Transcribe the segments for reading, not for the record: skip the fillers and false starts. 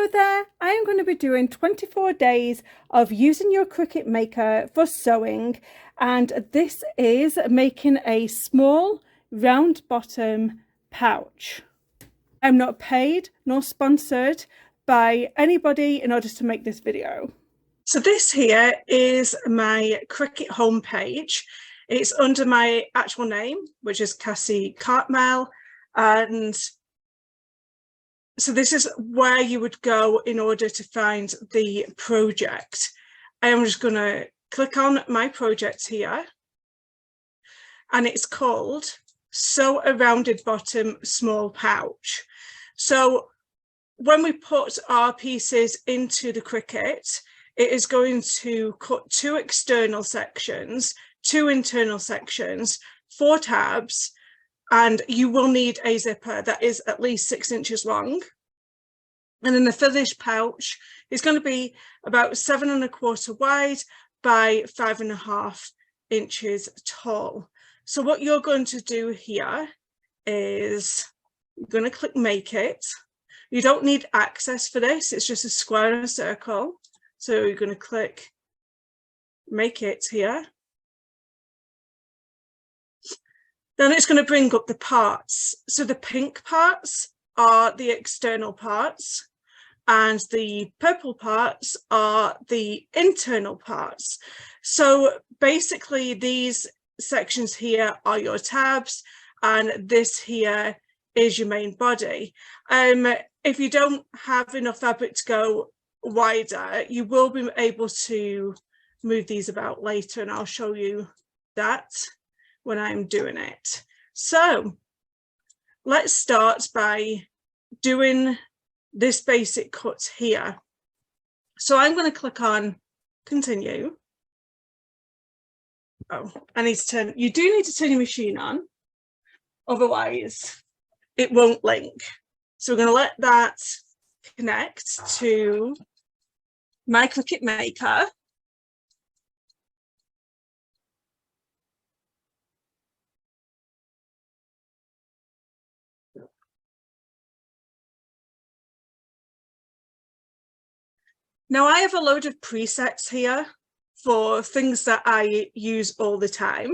Hello there, I am going to be doing 24 days of using your Cricut Maker for sewing, and this is making a small round bottom pouch. I'm not paid nor sponsored by anybody in order to make this video. So this here is my Cricut homepage. It's under my actual name, which is Cassie Cartmel, and so this is where you would go in order to find the project. I'm just going to click on my project here, and it's called Sew a Rounded Bottom Small Pouch. So when we put our pieces into the Cricut, it is going to cut 2 external sections, 2 internal sections, 4 tabs, and you will need a zipper that is at least 6 inches long. And then the finished pouch is going to be about 7 1/4 wide by 5 1/2 inches tall. So what you're going to do here is you're going to click Make It. You don't need access for this, it's just a square and a circle. So you're going to click Make It here. Then it's going to bring up the parts. So the pink parts are the external parts, and the purple parts are the internal parts. So basically these sections here are your tabs, and this here is your main body. If you don't have enough fabric to go wider, you will be able to move these about later, and I'll show you that when I'm doing it. So let's start by doing this basic cut here. So I'm going to click on continue. Oh, I need to turn, you do need to turn your machine on, otherwise it won't link. So we're going to let that connect to my Cricut Maker. Now I have a load of presets here for things that I use all the time,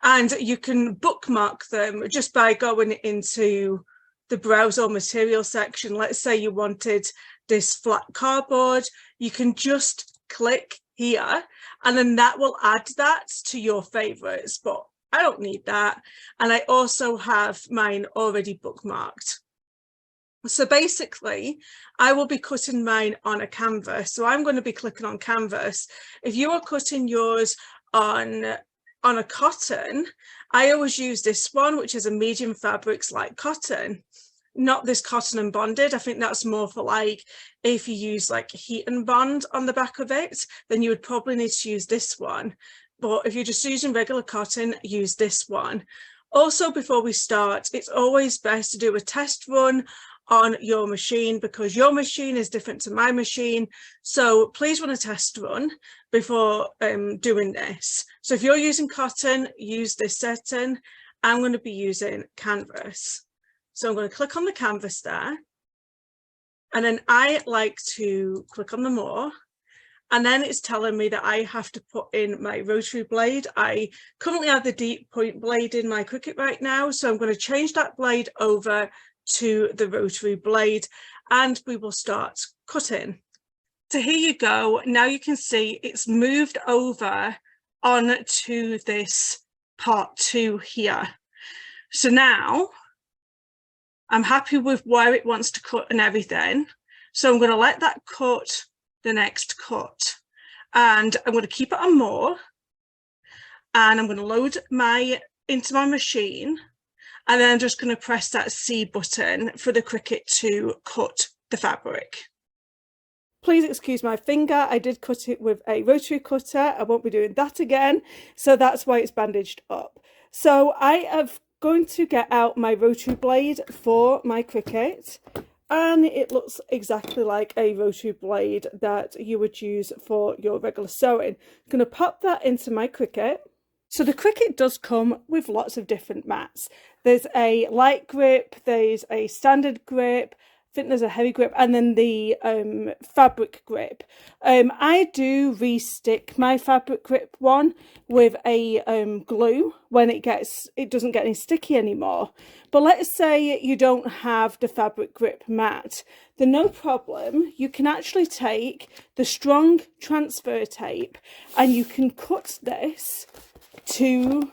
and you can bookmark them just by going into the browse or material section. Let's say you wanted this flat cardboard, you can just click here and then that will add that to your favorites, but I don't need that, and I also have mine already bookmarked. So basically, I will be cutting mine on a canvas. So I'm going to be clicking on canvas. If you are cutting yours on a cotton, I always use this one, which is a medium fabrics like cotton, not this cotton and bonded. I think that's more for like, if you use like heat and bond on the back of it, then you would probably need to use this one. But if you're just using regular cotton, use this one. Also, before we start, it's always best to do a test run on your machine, because your machine is different to my machine. So please run a test run before doing this. So if you're using cotton, use this setting. I'm going to be using canvas. So I'm going to click on the canvas there. And then I like to click on the more. And then it's telling me that I have to put in my rotary blade. I currently have the deep point blade in my Cricut right now. So I'm going to change that blade over to the rotary blade, and we will start cutting. So here you go. Now you can see it's moved over onto this part 2 here. So now I'm happy with where it wants to cut and everything. So I'm going to let that cut the next cut, and I'm going to keep it on more, and I'm going to load into my machine. And then I'm just going to press that C button for the Cricut to cut the fabric. Please excuse my finger, I did cut it with a rotary cutter. I won't be doing that again, so that's why it's bandaged up. So I am going to get out my rotary blade for my Cricut, and it looks exactly like a rotary blade that you would use for your regular sewing. I'm going to pop that into my Cricut. So the Cricut does come with lots of different mats. There's a light grip, there's a standard grip, think there's a heavy grip, and then the fabric grip. I do re-stick my fabric grip one with a glue when it doesn't get any sticky anymore. But let's say you don't have the fabric grip mat, then no problem. You can actually take the strong transfer tape and you can cut this to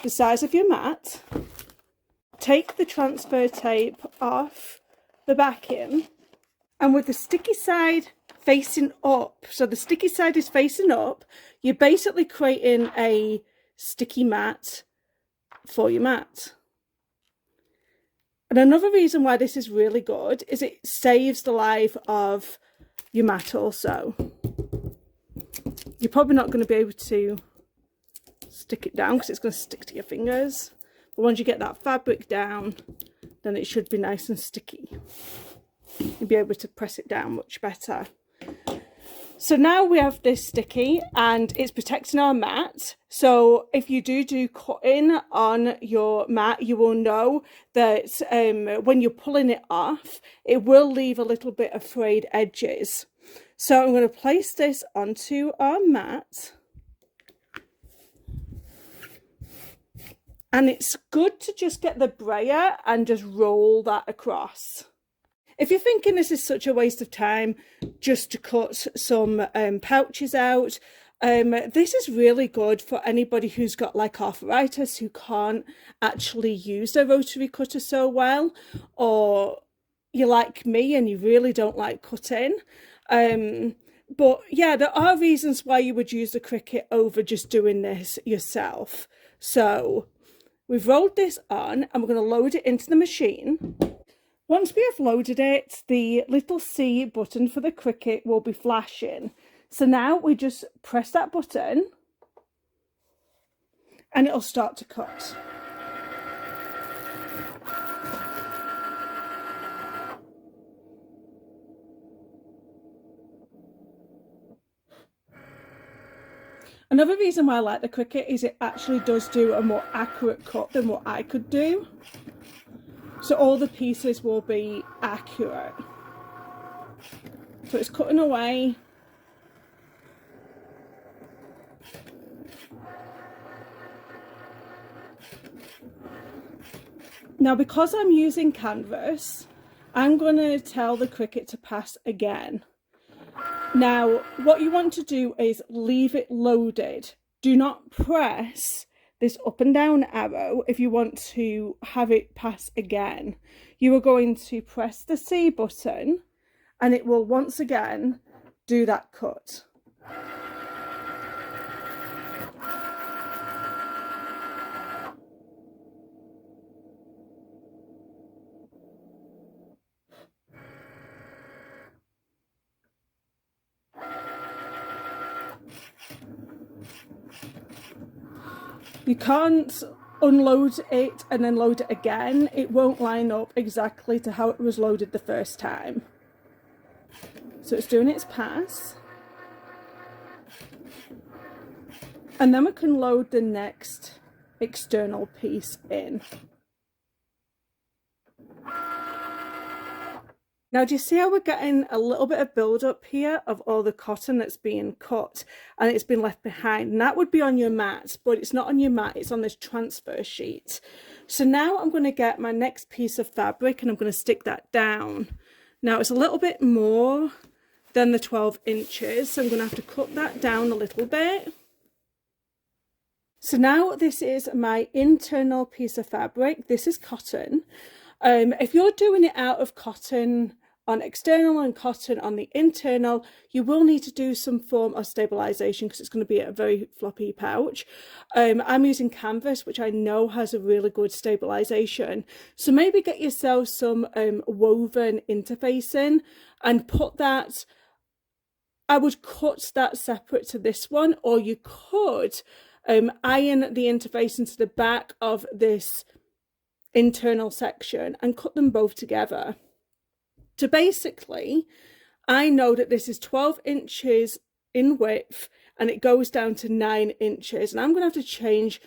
the size of your mat. Take the transfer tape off the backing, and with the sticky side facing up, so the sticky side is facing up, you're basically creating a sticky mat for your mat. And another reason why this is really good is it saves the life of your mat also. You're probably not going to be able to stick it down because it's going to stick to your fingers. But once you get that fabric down, then it should be nice and sticky. You'll be able to press it down much better. So now we have this sticky and it's protecting our mat. So if you do cutting on your mat, you will know that when you're pulling it off, it will leave a little bit of frayed edges. So I'm going to place this onto our mat. And it's good to just get the brayer and just roll that across. If you're thinking this is such a waste of time just to cut some pouches out, this is really good for anybody who's got like arthritis, who can't actually use their rotary cutter so well, or you're like me and you really don't like cutting. But yeah, there are reasons why you would use the Cricut over just doing this yourself. So we've rolled this on and we're going to load it into the machine. Once we have loaded it, the little C button for the Cricut will be flashing. So now we just press that button and it'll start to cut. Another reason why I like the Cricut is it actually does do a more accurate cut than what I could do. So all the pieces will be accurate. So it's cutting away. Now, because I'm using canvas, I'm going to tell the Cricut to pass again. Now, what you want to do is leave it loaded. Do not press this up and down arrow if you want to have it pass again. You are going to press the C button and it will once again do that cut. You can't unload it and then load it again. It won't line up exactly to how it was loaded the first time. So it's doing its pass. And then we can load the next external piece in. Now, do you see how we're getting a little bit of build up here of all the cotton that's being cut and it's been left behind? And that would be on your mat, but it's not on your mat, it's on this transfer sheet. So now I'm going to get my next piece of fabric and I'm going to stick that down. Now it's a little bit more than the 12 inches, so I'm going to have to cut that down a little bit. So now this is my internal piece of fabric. This is cotton. If you're doing it out of cotton on external and cotton on the internal, you will need to do some form of stabilization because it's going to be a very floppy pouch. I'm using canvas, which I know has a really good stabilization. So maybe get yourself some woven interfacing and put that. I would cut that separate to this one, or you could iron the interface into the back of this internal section and cut them both together. So basically, I know that this is 12 inches in width and it goes down to 9 inches, and I'm going to have to change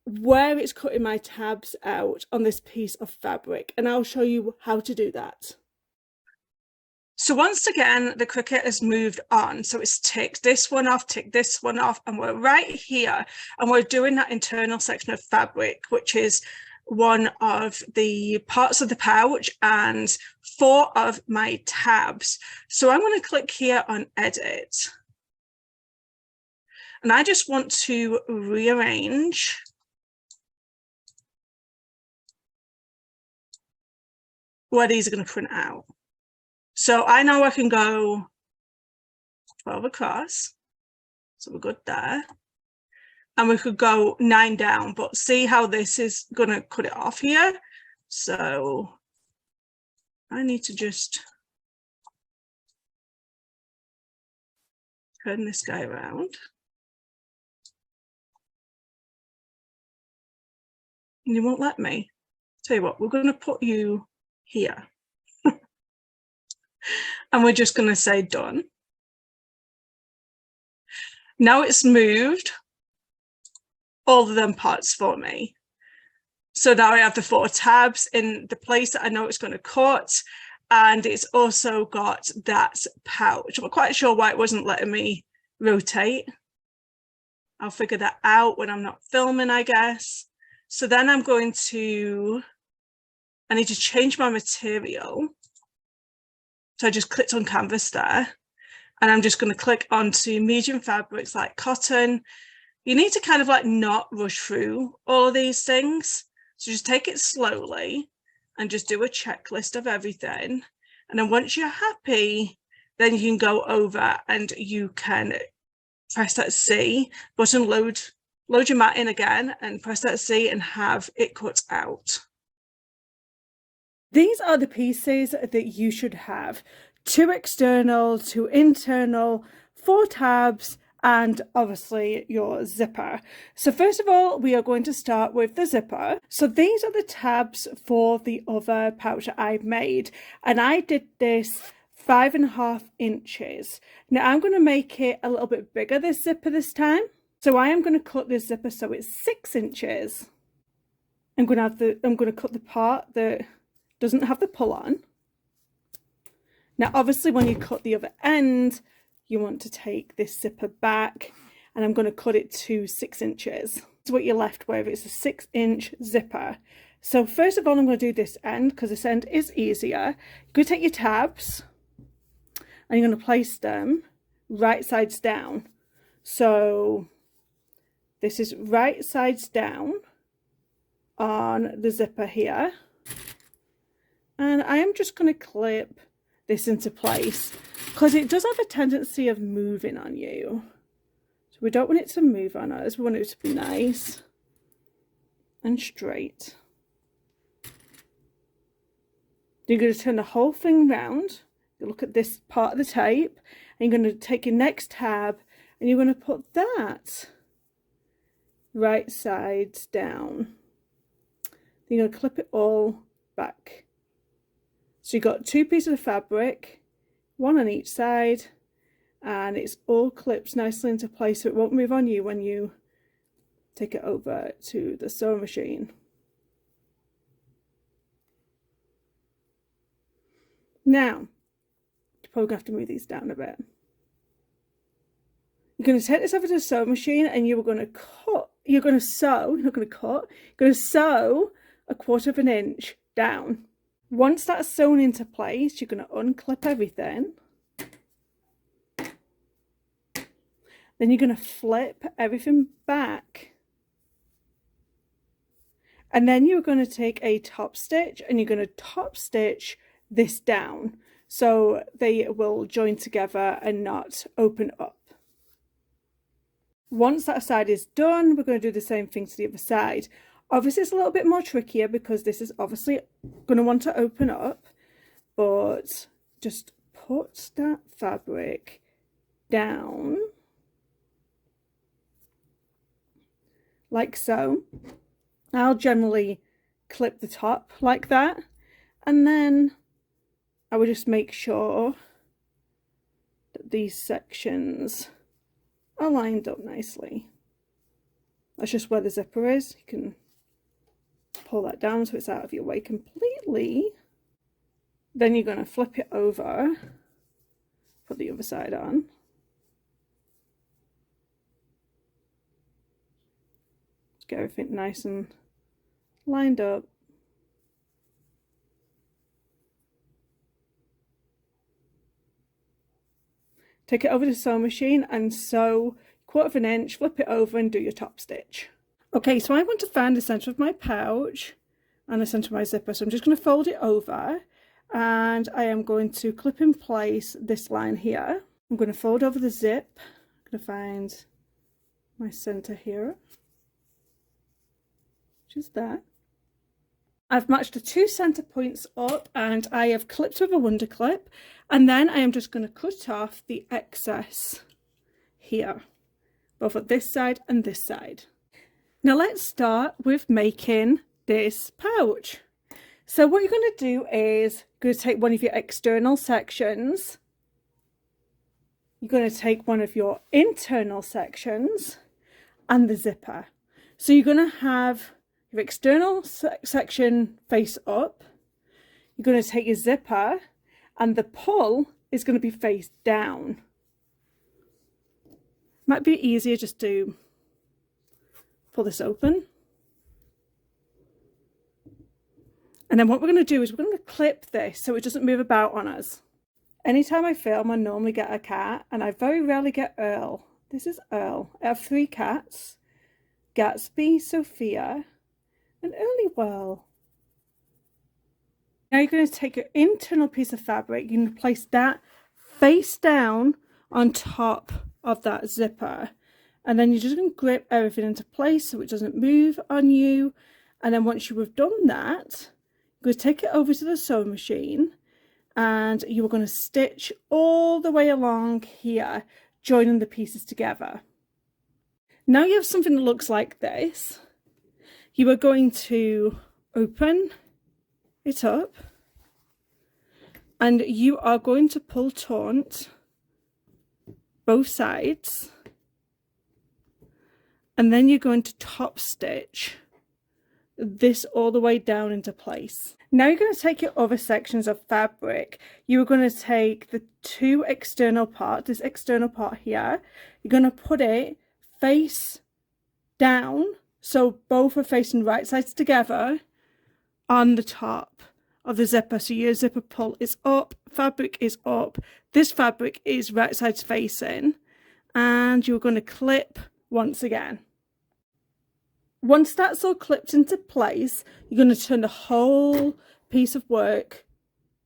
where it's cutting my tabs out on this piece of fabric, and I'll show you how to do that. So once again, the Cricut has moved on. So it's ticked this one off, and we're right here. And we're doing that internal section of fabric, which is one of the parts of the pouch and 4 of my tabs. So I'm going to click here on edit. And I just want to rearrange where these are going to print out. So I know I can go 12 across, so we're good there. And we could go 9 down, but see how this is going to cut it off here? So I need to just turn this guy around. And you won't let me. Tell you what, we're going to put you here. And we're just going to say done. Now it's moved all of them parts for me. So now I have the 4 tabs in the place that I know it's going to cut, and it's also got that pouch. I'm not quite sure why it wasn't letting me rotate. I'll figure that out when I'm not filming, I guess. So then I need to change my material. So I just clicked on canvas there, and I'm just going to click onto medium fabrics like cotton. You need to kind of like not rush through all of these things. So just take it slowly and just do a checklist of everything. And then once you're happy, then you can go over and you can press that C button, load your mat in again and press that C and have it cut out. These are the pieces that you should have: 2 external, 2 internal, 4 tabs, and obviously your zipper. So first of all, we are going to start with the zipper. So these are the tabs for the other pouch that I made, and I did this 5.5 inches. Now I'm going to make it a little bit bigger, this zipper, this time. So I am going to cut this zipper so it's 6 inches. I'm going to cut the part that doesn't have the pull on. Now obviously when you cut the other end, you want to take this zipper back, and I'm going to cut it to 6 inches. That's what you're left with. It's a 6-inch zipper. So first of all, I'm going to do this end because this end is easier. You're going to take your tabs and you're going to place them right sides down. So this is right sides down on the zipper here. And I am just going to clip this into place because it does have a tendency of moving on you. So we don't want it to move on us. We want it to be nice and straight. You're going to turn the whole thing round. You look at this part of the tape, and you're going to take your next tab and you're going to put that right sides down. Then you're going to clip it all back. So you've got 2 pieces of fabric, 1 on each side, and it's all clipped nicely into place so it won't move on you when you take it over to the sewing machine. Now, you're probably going to have to move these down a bit. You're going to take this over to the sewing machine and you're going to sew, you're going to sew 1/4 inch down. Once that's sewn into place, you're going to unclip everything. Then you're going to flip everything back. And then you're going to take a top stitch and you're going to top stitch this down so they will join together and not open up. Once that side is done, we're going to do the same thing to the other side. Obviously it's a little bit more trickier because this is obviously going to want to open up, but just put that fabric down like so. I'll generally clip the top like that, and then I would just make sure that these sections are lined up nicely. That's just where the zipper is. You can pull that down so it's out of your way completely. Then you're going to flip it over the other side on. Just get everything nice and lined up. Take it over to the sewing machine and sew 1/4 inch, flip it over and do your top stitch. Okay, so I want to find the centre of my pouch and the centre of my zipper, so I'm just going to fold it over and I am going to clip in place this line here. I'm going to fold over the zip. I'm going to find my centre here, which is that. I've matched the 2 centre points up and I have clipped with a wonder clip, and then I am just going to cut off the excess here, both at this side and this side. Now let's start with making this pouch. So what you're going to do is you're going to take one of your external sections, you're going to take one of your internal sections and the zipper. So you're going to have your external section face up, you're going to take your zipper and the pull is going to be face down. Might be easier just to pull this open. And then what we're going to do is we're going to clip this so it doesn't move about on us. Anytime I film, I normally get a cat, and I very rarely get Earl. This is Earl. I have 3 cats, Gatsby, Sophia, and Earlywell. Now you're going to take your internal piece of fabric, you're going to place that face down on top of that zipper, and then you're just going to grip everything into place so it doesn't move on you. And then once you have done that, you're going to take it over to the sewing machine and you are going to stitch all the way along here, joining the pieces together. Now you have something that looks like this. You are going to open it up and you are going to pull taut both sides, and then you're going to top stitch this all the way down into place. Now you're going to take your other sections of fabric. You're going to take the 2 external parts, this external part here, you're going to put it face down, so both are facing right sides together on the top of the zipper. So your zipper pull is up, fabric is up, this fabric is right sides facing, and you're going to clip once again. Once that's all clipped into place, you're going to turn the whole piece of work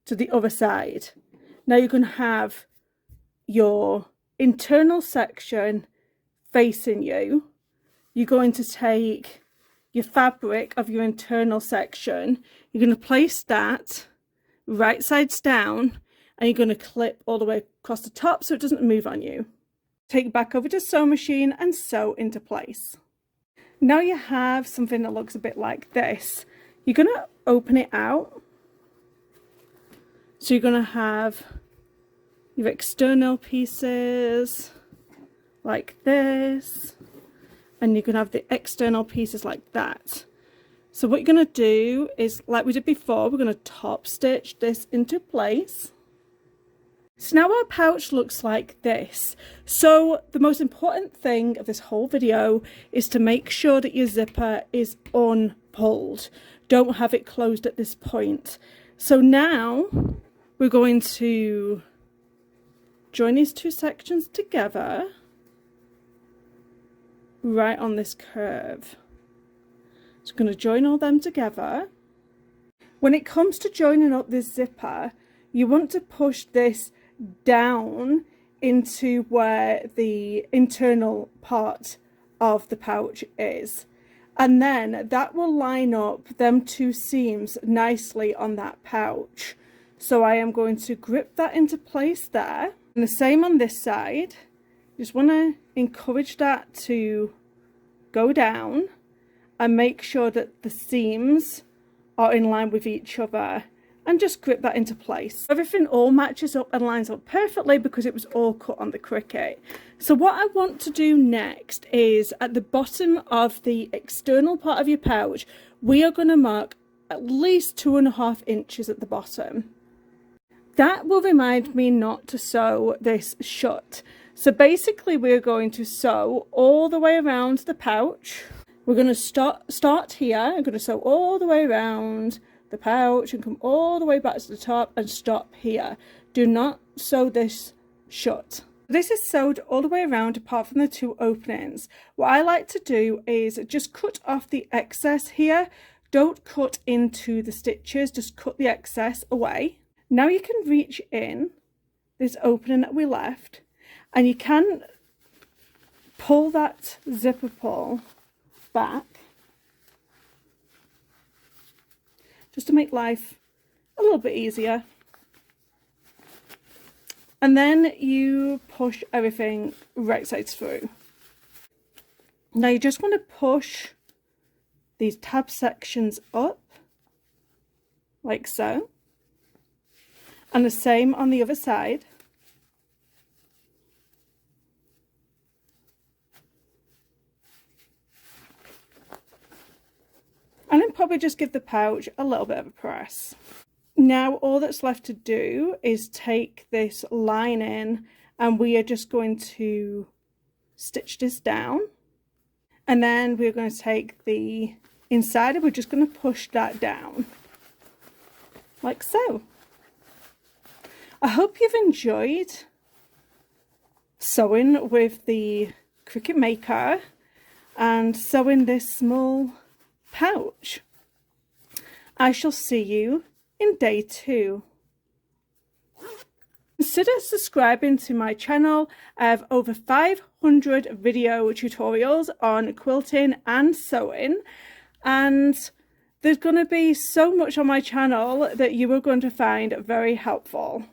to the other side. Now you're going to have your internal section facing you. You're going to take your fabric of your internal section, you're going to place that right sides down, and you're going to clip all the way across the top so it doesn't move on you. Take it back over to the sewing machine and sew into place. Now you have something that looks a bit like this. You're going to open it out. So you're going to have your external pieces like this, and you're going to have the external pieces like that. So what you're going to do is, like we did before, we're going to top stitch this into place. So now our pouch looks like this. So the most important thing of this whole video is to make sure that your zipper is unpulled. Don't have it closed at this point. So now we're going to join these 2 sections together right on this curve. So I'm going to join all them together. When it comes to joining up this zipper, you want to push this down into where the internal part of the pouch is, and then that will line up them 2 seams nicely on that pouch. So I am going to grip that into place there, and the same on this side. Just want to encourage that to go down and make sure that the seams are in line with each other, and just grip that into place. Everything all matches up and lines up perfectly because it was all cut on the Cricut. So what I want to do next is at the bottom of the external part of your pouch, we are going to mark at least 2.5 inches at the bottom. That will remind me not to sew this shut. So basically we're going to sew all the way around the pouch. We're going to start here. I'm going to sew all the way around the pouch and come all the way back to the top and stop here. Do not sew this shut. This is sewed all the way around apart from the 2 openings. What I like to do is just cut off the excess here. Don't cut into the stitches, just cut the excess away. Now you can reach in this opening that we left, and you can pull that zipper pull back just to make life a little bit easier. And then you push everything right sides through. Now you just want to push these tab sections up like so. And the same on the other side. And then probably just give the pouch a little bit of a press. Now all that's left to do is take this lining and we are just going to stitch this down. And then we're going to take the inside and we're just going to push that down like so. I hope you've enjoyed sewing with the Cricut Maker and sewing this small pouch. I shall see you in day 2. Consider subscribing to my channel. I have over 500 video tutorials on quilting and sewing, and there's going to be so much on my channel that you are going to find very helpful.